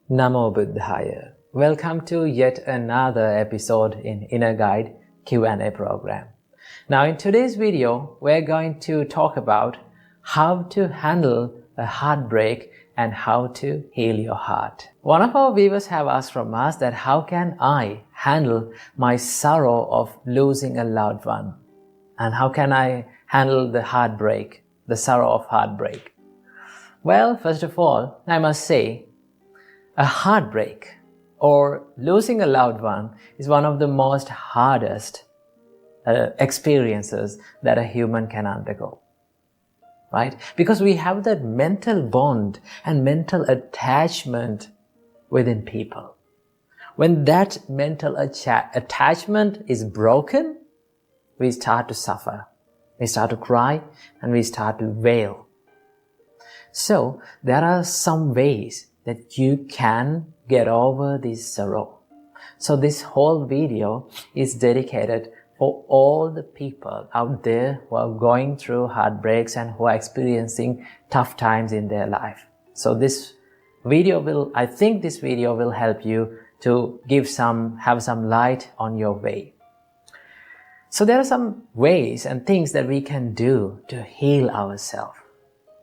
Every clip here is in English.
Namo Buddhaya. Welcome to yet another episode in Inner Guide Q&A program. Now in today's video, we're going to talk about how to handle a heartbreak and how to heal your heart. One of our viewers have asked from us that how can I handle my sorrow of losing a loved one? And how can I handle the heartbreak, the sorrow of heartbreak? Well, first of all, I must say, a heartbreak or losing a loved one is one of the most hardest experiences that a human can undergo, right? Because we have that mental bond and mental attachment within people. When that mental attachment is broken, we start to suffer, we start to cry, and we start to wail. So there are some ways that you can get over this sorrow. So this whole video is dedicated for all the people out there who are going through heartbreaks and who are experiencing tough times in their life. So I think this video will help you to have some light on your way. So there are some ways and things that we can do to heal ourselves.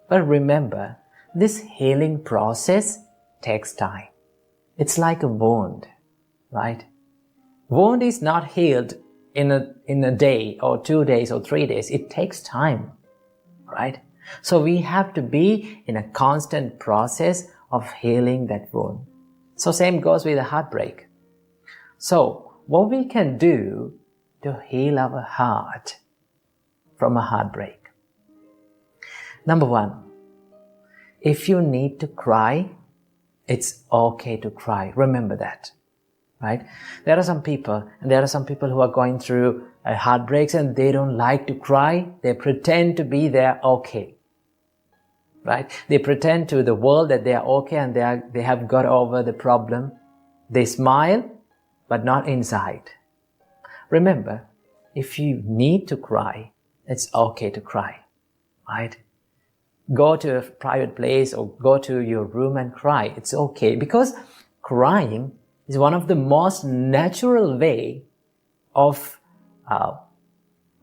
But remember, this healing process takes time. It's like a wound, right? Wound is not healed in a day or 2 days or 3 days. It takes time, right? So we have to be in a constant process of healing that wound. So same goes with a heartbreak. So what we can do to heal our heart from a heartbreak? Number one, if you need to cry, it's okay to cry. Remember that, right? There are some people who are going through heartbreaks and they don't like to cry. They pretend to be there okay, right? They pretend to the world that they are okay and they have got over the problem. They smile, but not inside. Remember, if you need to cry, it's okay to cry, right? Go to a private place or go to your room and cry. It's okay, because crying is one of the most natural way of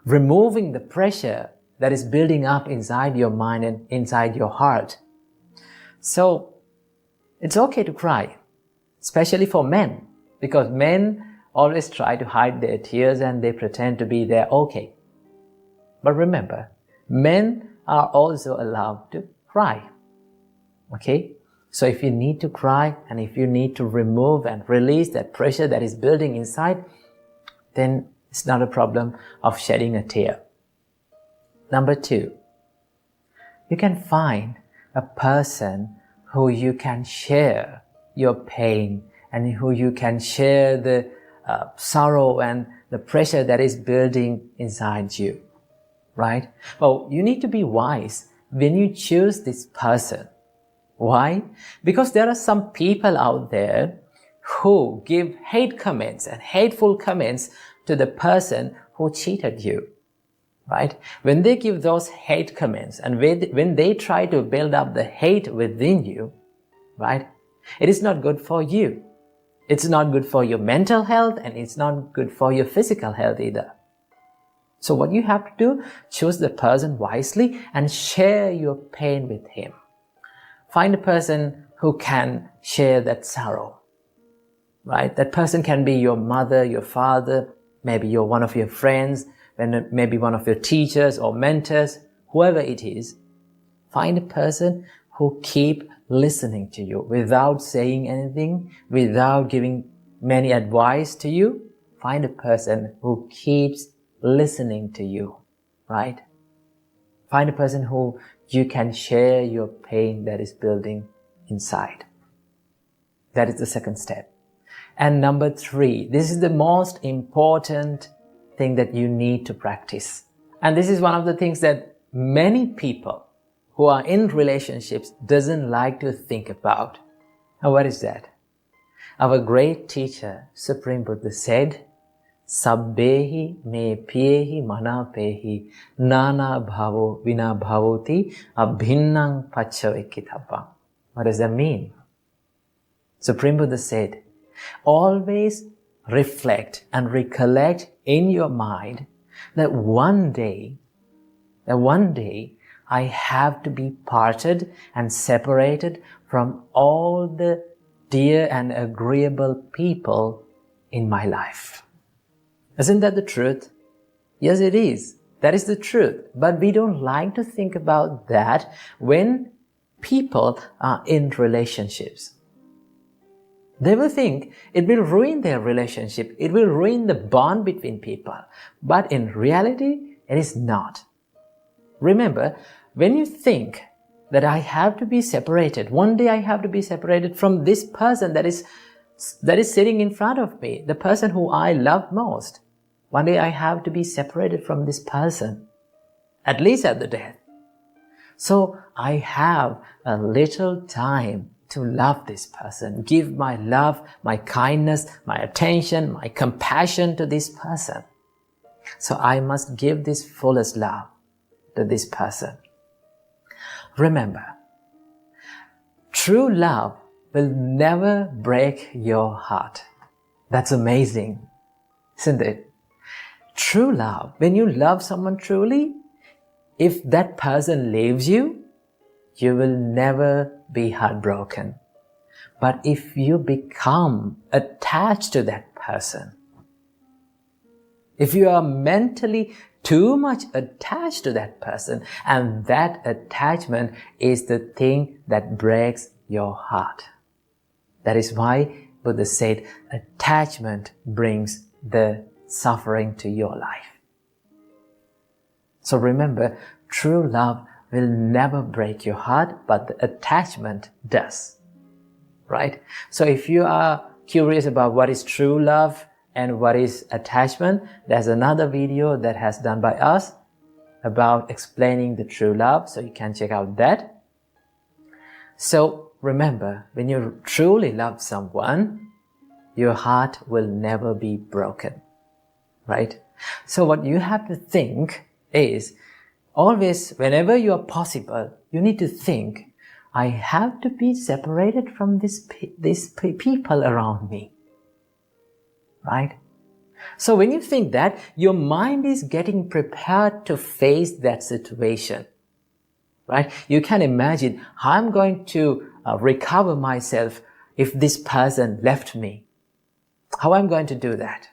removing the pressure that is building up inside your mind and inside your heart. So it's okay to cry, especially for men, because men always try to hide their tears and they pretend to be there okay. But remember, men are also allowed to cry. Okay? So if you need to cry and if you need to remove and release that pressure that is building inside, then it's not a problem of shedding a tear. Number two, you can find a person who you can share your pain and who you can share the sorrow and the pressure that is building inside you. Right? Well, you need to be wise when you choose this person. Why? Because there are some people out there who give hate comments and hateful comments to the person who cheated you. Right? When they give those hate comments and when they try to build up the hate within you, right? It is not good for you. It's not good for your mental health and it's not good for your physical health either. So what you have to do, choose the person wisely and share your pain with him. Find a person who can share that sorrow, right? That person can be your mother, your father, maybe one of your friends, maybe one of your teachers or mentors, whoever it is. Find a person who keep listening to you without saying anything, without giving many advice to you. Find a person who keeps listening to you, right? Find a person who you can share your pain that is building inside. That is the second step. And number three, this is the most important thing that you need to practice. And this is one of the things that many people who are in relationships doesn't like to think about. And what is that? Our great teacher, Supreme Buddha, said, Sabbehi me piyehi manapehi nana bhavo vina bhavoti abhinnang paccavekkitabham. What does that mean? Supreme Buddha said, always reflect and recollect in your mind that one day I have to be parted and separated from all the dear and agreeable people in my life. Isn't that the truth? Yes, it is. That is the truth. But we don't like to think about that when people are in relationships. They will think it will ruin their relationship. It will ruin the bond between people. But in reality, it is not. Remember, when you think that I have to be separated, one day I have to be separated from this person that is sitting in front of me, the person who I love most. One day I have to be separated from this person, at least at the death. So I have a little time to love this person, give my love, my kindness, my attention, my compassion to this person. So I must give this fullest love to this person. Remember, true love will never break your heart. That's amazing, isn't it? True love, when you love someone truly, if that person leaves you, you will never be heartbroken. But if you become attached to that person, if you are mentally too much attached to that person, and that attachment is the thing that breaks your heart. That is why Buddha said attachment brings the suffering to your life. So remember, true love will never break your heart, but the attachment does. Right? So if you are curious about what is true love and what is attachment, there's another video that has done by us about explaining the true love, so you can check out that. So remember, when you truly love someone, your heart will never be broken. Right? So what you have to think is, always, whenever you are possible, you need to think, I have to be separated from these people around me. Right? So when you think that, your mind is getting prepared to face that situation. Right? You can imagine how I'm going to recover myself if this person left me. How I'm going to do that.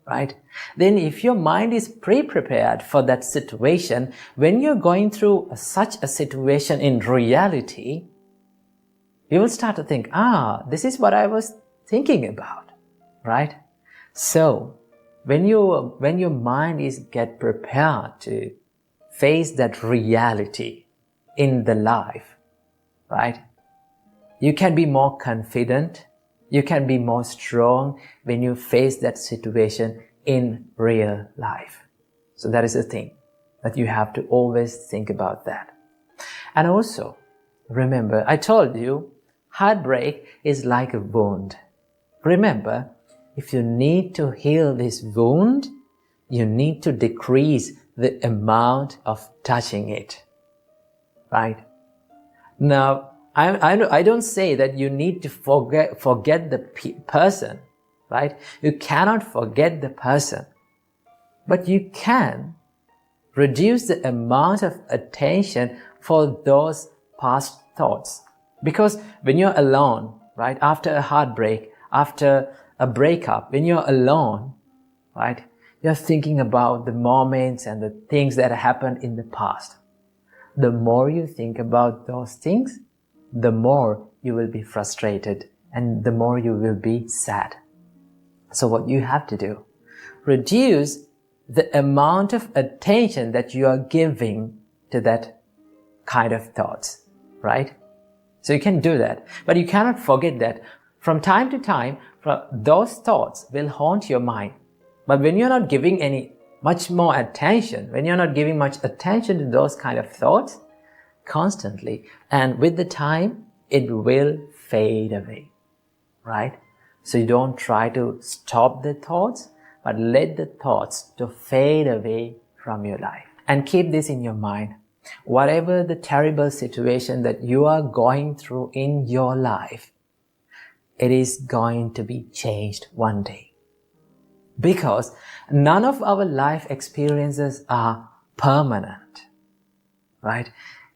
Right? Then if your mind is pre-prepared for that situation, when you're going through such a situation in reality, you will start to think, this is what I was thinking about. Right? So, when your mind is get prepared to face that reality in the life, right? You can be more confident, you can be more strong when you face that situation in real life. So that is the thing that you have to always think about that. And also, remember, I told you, heartbreak is like a wound. Remember, if you need to heal this wound, you need to decrease the amount of touching it. Right? Now, I don't say that you need to forget the person. Right? You cannot forget the person. But you can reduce the amount of attention for those past thoughts. Because when you're alone, right, after a heartbreak, after a breakup, when you're alone, right, you're thinking about the moments and the things that happened in the past. The more you think about those things, the more you will be frustrated and the more you will be sad. So what you have to do, reduce the amount of attention that you are giving to that kind of thoughts, right? So you can do that, but you cannot forget that from time to time, those thoughts will haunt your mind. But when you're not giving much more attention, when you're not giving much attention to those kind of thoughts constantly, and with the time, it will fade away, right? So you don't try to stop the thoughts, but let the thoughts to fade away from your life. And keep this in your mind. Whatever the terrible situation that you are going through in your life, it is going to be changed one day. Because none of our life experiences are permanent, right?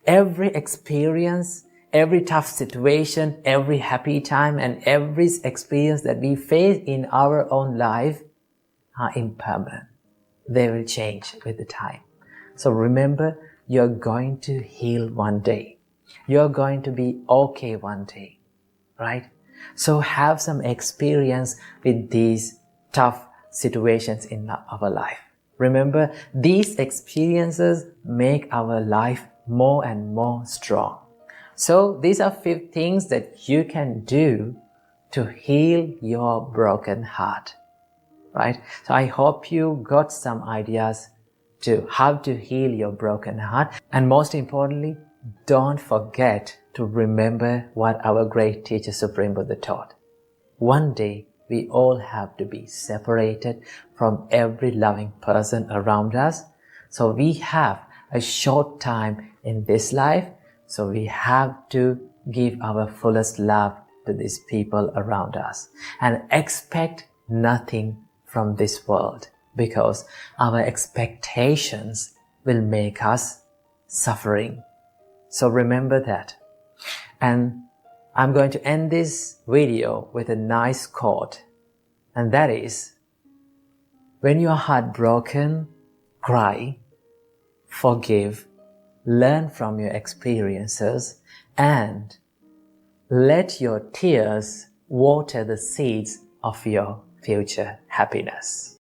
Every experience, every tough situation, every happy time, and every experience that we face in our own life are impermanent. They will change with the time. So remember, you're going to heal one day. You're going to be okay one day, right? So have some experience with these tough situations in our life. Remember, these experiences make our life more and more strong. So these are 5 things that you can do to heal your broken heart, right? So I hope you got some ideas to how to heal your broken heart. And most importantly, don't forget to remember what our great teacher Supreme Buddha taught. One day, we all have to be separated from every loving person around us. So we have a short time in this life. So we have to give our fullest love to these people around us and expect nothing from this world, because our expectations will make us suffering. So remember that. And I'm going to end this video with a nice quote, and that is, when you are heartbroken, cry, forgive, learn from your experiences, and let your tears water the seeds of your future happiness.